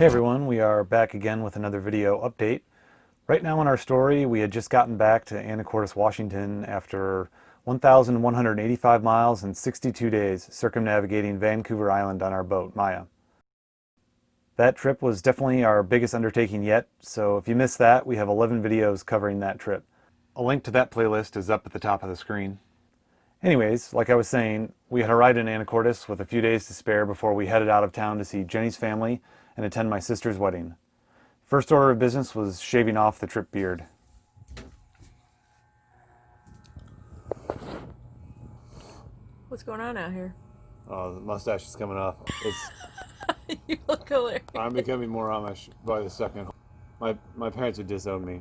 Hey everyone, we are back again with another video update. Right now in our story, we had just gotten back to Anacortes, Washington after 1,185 miles and 62 days circumnavigating Vancouver Island on our boat, Maya. That trip was definitely our biggest undertaking yet, so if you missed that, we have 11 videos covering that trip. A link to that playlist is up at the top of the screen. Anyways, like I was saying, we had arrived in Anacortes with a few days to spare before we headed out of town to see Jenny's family and attend my sister's wedding. First order of business was shaving off the trip beard. What's going on out here? Oh, the mustache is coming off. You look hilarious. I'm becoming more Amish by the second. My parents would disown me.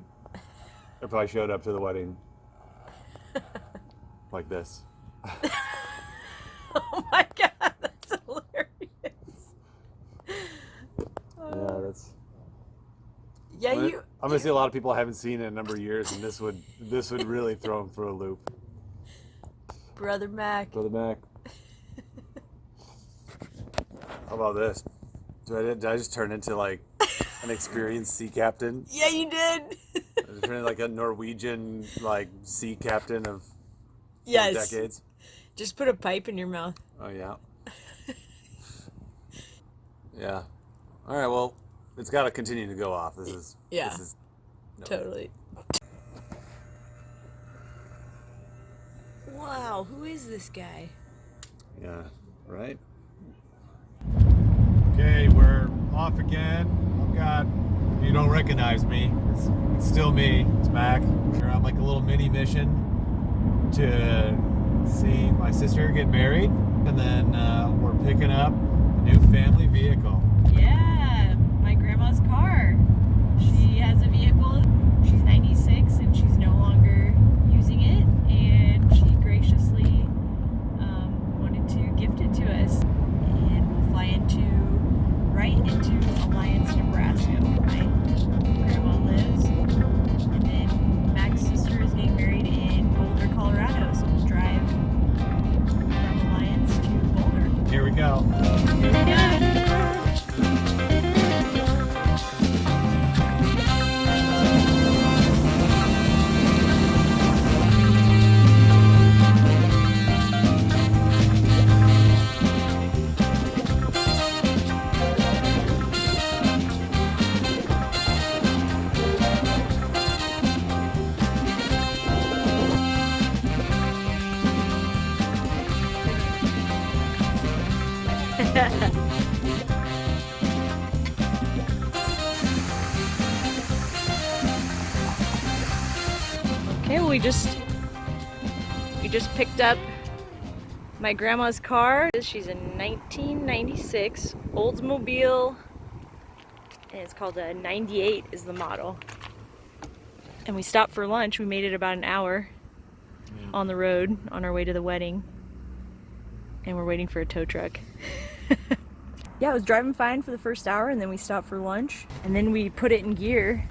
I probably showed up to the wedding like this. Oh my god, that's hilarious. Yeah, that's. Yeah, I'm gonna see a lot of people I haven't seen in a number of years, and this would really throw them for a loop. Brother Mac. Brother Mac. How about this? Did I just turn into like an experienced sea captain? Yeah, you did. I just turned into like a Norwegian like sea captain of yes. decades. Just put a pipe in your mouth. Oh yeah. Yeah. All right. Well, it's got to continue to go off. This is no. Totally. Wow, who is this guy? Yeah. Right. Okay, we're off again. I've got, you don't recognize me. It's still me. It's Mac. We're on like a little mini mission to see my sister get married, and then we're picking up a new family vehicle. Yeah, my grandma's car. She has a vehicle. She's 96 and she's no longer using it, and she graciously wanted to gift it to us. And we'll fly right into Alliance, Nebraska, where my grandma lives. And then Mac's sister is getting married in Boulder, Colorado, so we'll drive from Alliance to Boulder. Here we go. Here we go. Okay, well, we just picked up my grandma's car. She's a 1996 Oldsmobile, and it's called a 98 is the model. And we stopped for lunch. We made it about an hour on the road on our way to the wedding, and we're waiting for a tow truck. Yeah, I was driving fine for the first hour, and then we stopped for lunch, and then we put it in gear,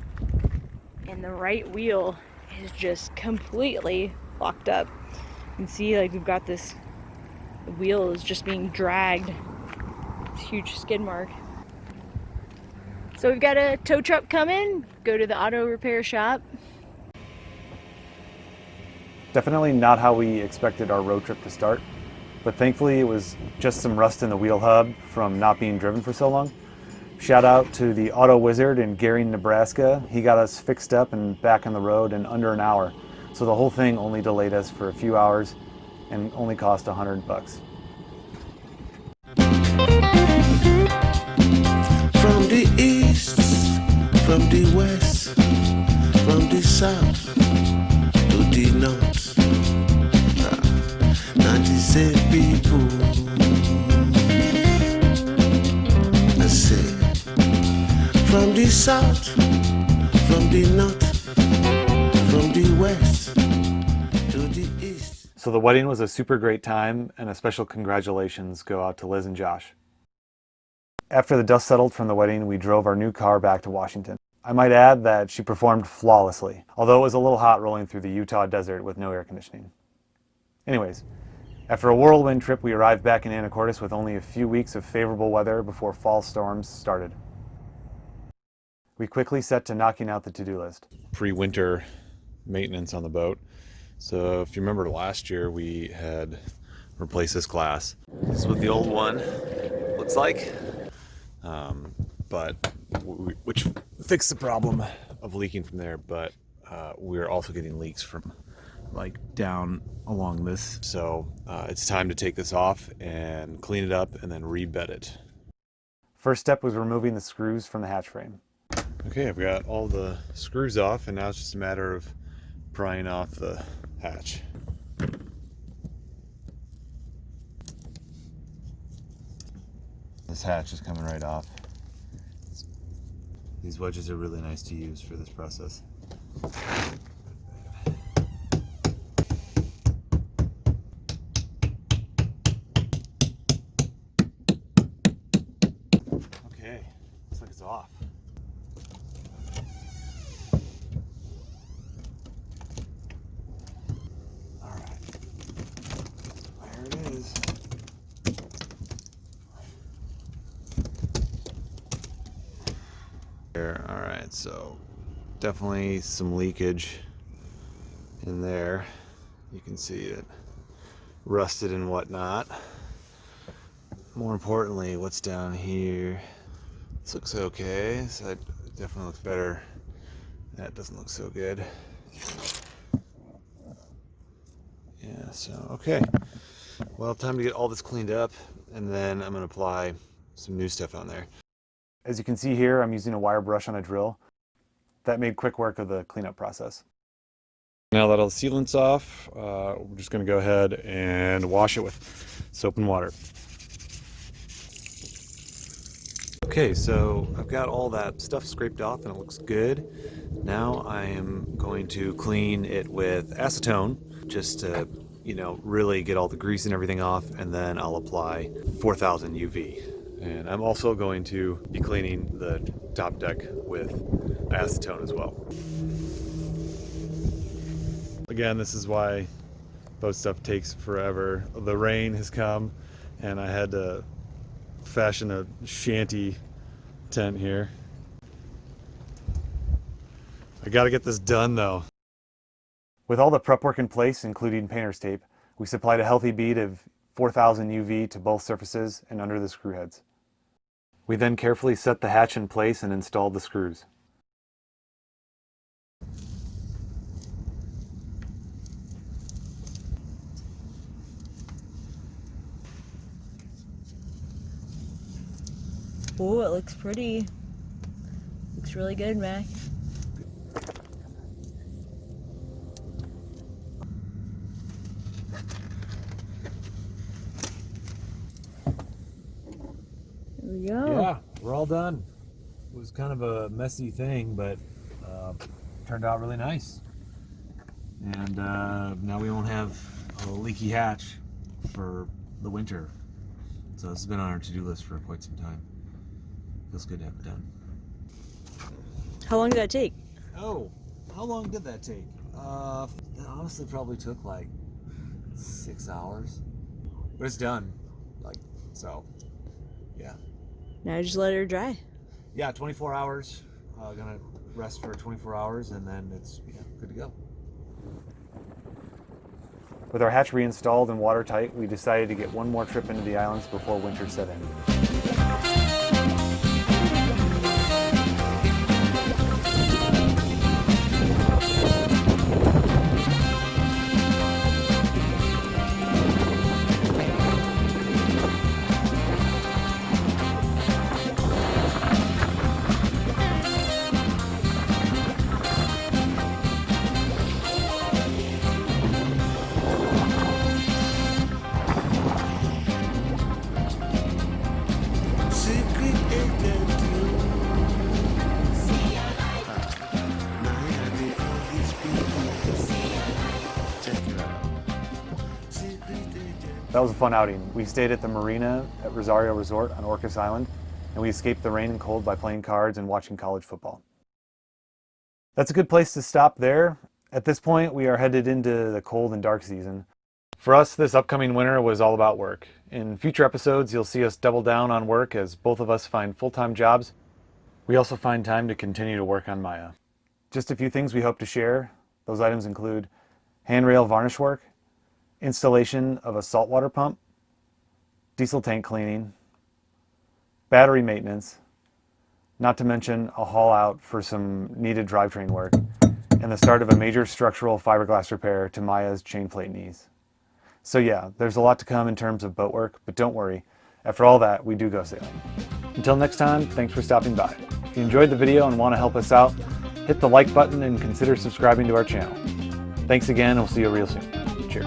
and the right wheel is just completely locked up. You can see like we've got this, the wheel is just being dragged. It's a huge skid mark. So we've got a tow truck coming, go to the auto repair shop. Definitely not how we expected our road trip to start, but thankfully it was just some rust in the wheel hub from not being driven for so long. Shout out to the auto wizard in Gary, Nebraska. He got us fixed up and back on the road in under an hour. So the whole thing only delayed us for a few hours and only cost $100. From the east, from the west, from the south to the north. Now the same people. I say, from the south, from the north, from the west to the east. So the wedding was a super great time, and a special congratulations go out to Liz and Josh. After the dust settled from the wedding, we drove our new car back to Washington. I might add that she performed flawlessly, although it was a little hot rolling through the Utah desert with no air conditioning. Anyways, after a whirlwind trip, we arrived back in Anacortes with only a few weeks of favorable weather before fall storms started. we quickly set to knocking out the to-do list. Pre-winter maintenance on the boat. So if you remember last year, we had replaced this glass. This is what the old one looks like, which fixed the problem of leaking from there, but we're also getting leaks from like down along this. So it's time to take this off and clean it up and then rebed it. First step was removing the screws from the hatch frame. Okay, I've got all the screws off, and now it's just a matter of prying off the hatch. This hatch is coming right off. These wedges are really nice to use for this process. Okay, looks like it's off. All right, there it is. All right, so definitely some leakage in there. You can see it rusted and whatnot. More importantly, what's down here? This looks okay. This side definitely looks better. That doesn't look so good. Yeah, so okay. Well, time to get all this cleaned up, and then I'm gonna apply some new stuff on there. As you can see here, I'm using a wire brush on a drill. That made quick work of the cleanup process. Now that all the sealant's off, we're just going to go ahead and wash it with soap and water. Okay, so I've got all that stuff scraped off and it looks good. Now I am going to clean it with acetone just to, really get all the grease and everything off, and then I'll apply 4000 UV. And I'm also going to be cleaning the top deck with acetone as well. Again, this is why boat stuff takes forever. The rain has come and I had to fashion a shanty tent here. I gotta get this done though. With all the prep work in place, including painter's tape, we supplied a healthy bead of 4000 UV to both surfaces and under the screw heads. We then carefully set the hatch in place and installed the screws. Oh, it looks pretty. Looks really good, Mac. There we go. Yeah, we're all done. It was kind of a messy thing, but turned out really nice. And now we won't have a leaky hatch for the winter. So this has been on our to-do list for quite some time. Feels good to have it done. How long did that take? Oh, how long did that take? That honestly probably took like 6 hours. But it's done. So, yeah. Now just let her dry. Yeah, 24 hours. Gonna rest for 24 hours and then it's good to go. With our hatch reinstalled and watertight, we decided to get one more trip into the islands before winter set in. Secret agent, you. Now I need all these people. Check it out. Secret agent. That was a fun outing. We stayed at the marina at Rosario Resort on Orcas Island, and we escaped the rain and cold by playing cards and watching college football. That's a good place to stop there. At this point, we are headed into the cold and dark season. For us, this upcoming winter was all about work. In future episodes, you'll see us double down on work as both of us find full-time jobs We also find time to continue to work on Maya. Just a few things we hope to share. Those items include handrail varnish work, installation of a saltwater pump, diesel tank cleaning, battery maintenance, not to mention a haul out for some needed drivetrain work, and the start of a major structural fiberglass repair to Maya's chain plate knees. So yeah, there's a lot to come in terms of boat work, but don't worry, after all that, we do go sailing. Until next time, thanks for stopping by. If you enjoyed the video and want to help us out, hit the like button and consider subscribing to our channel. Thanks again, and we'll see you real soon. Cheers.